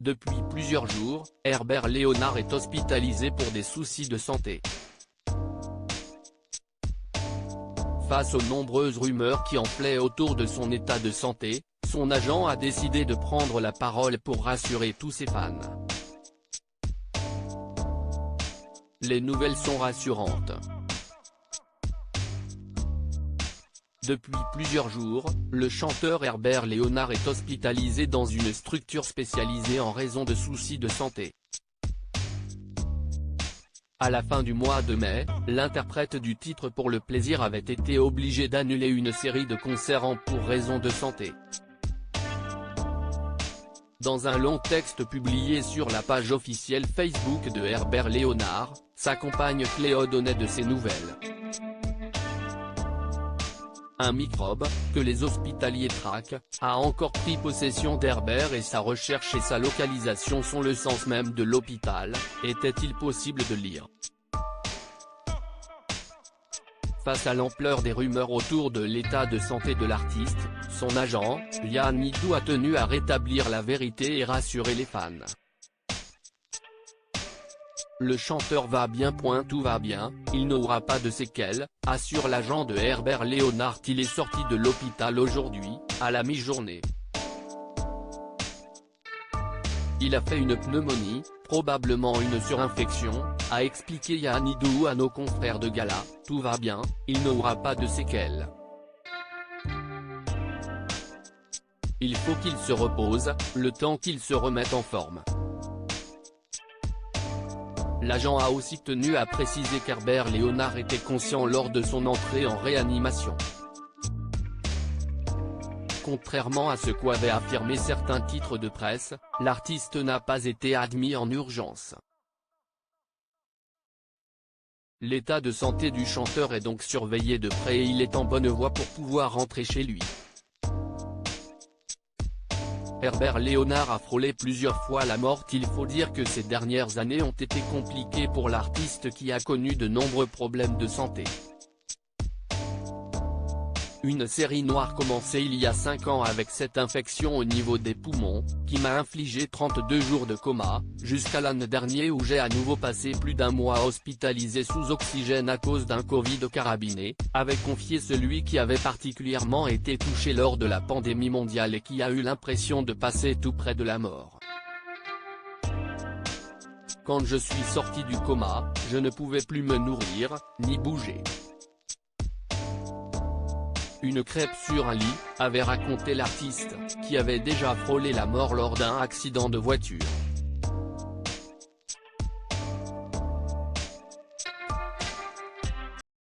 Depuis plusieurs jours, Herbert Léonard est hospitalisé pour des soucis de santé. Face aux nombreuses rumeurs qui enflaient autour de son état de santé, son agent a décidé de prendre la parole pour rassurer tous ses fans. Les nouvelles sont rassurantes. Depuis plusieurs jours, le chanteur Herbert Léonard est hospitalisé dans une structure spécialisée en raison de soucis de santé. À la fin du mois de mai, l'interprète du titre Pour le plaisir avait été obligé d'annuler une série de concerts pour raison de santé. Dans un long texte publié sur la page officielle Facebook de Herbert Léonard, sa compagne Cléo donnait de ses nouvelles. Un microbe, que les hospitaliers traquent, a encore pris possession d'Herbert et sa recherche et sa localisation sont le sens même de l'hôpital, était-il possible de lire. Face à l'ampleur des rumeurs autour de l'état de santé de l'artiste, son agent, Yann Nidou a tenu à rétablir la vérité et rassurer les fans. Le chanteur va bien. Tout va bien, il n'aura pas de séquelles, assure l'agent de Herbert Léonard. Il est sorti de l'hôpital aujourd'hui, à la mi-journée. Il a fait une pneumonie, probablement une surinfection, a expliqué Yann Nidou à nos confrères de Gala. Tout va bien, il n'aura pas de séquelles. Il faut qu'il se repose, le temps qu'il se remette en forme. L'agent a aussi tenu à préciser qu'Herbert Léonard était conscient lors de son entrée en réanimation. Contrairement à ce qu'avaient affirmé certains titres de presse, l'artiste n'a pas été admis en urgence. L'état de santé du chanteur est donc surveillé de près et il est en bonne voie pour pouvoir rentrer chez lui. Herbert Léonard a frôlé plusieurs fois la mort. Il faut dire que ces dernières années ont été compliquées pour l'artiste qui a connu de nombreux problèmes de santé. Une série noire commencée il y a 5 ans avec cette infection au niveau des poumons, qui m'a infligé 32 jours de coma, jusqu'à l'année dernière où j'ai à nouveau passé plus d'un mois hospitalisé sous oxygène à cause d'un Covid carabiné, avait confié celui qui avait particulièrement été touché lors de la pandémie mondiale et qui a eu l'impression de passer tout près de la mort. Quand je suis sorti du coma, je ne pouvais plus me nourrir, ni bouger. Une crêpe sur un lit, avait raconté l'artiste, qui avait déjà frôlé la mort lors d'un accident de voiture.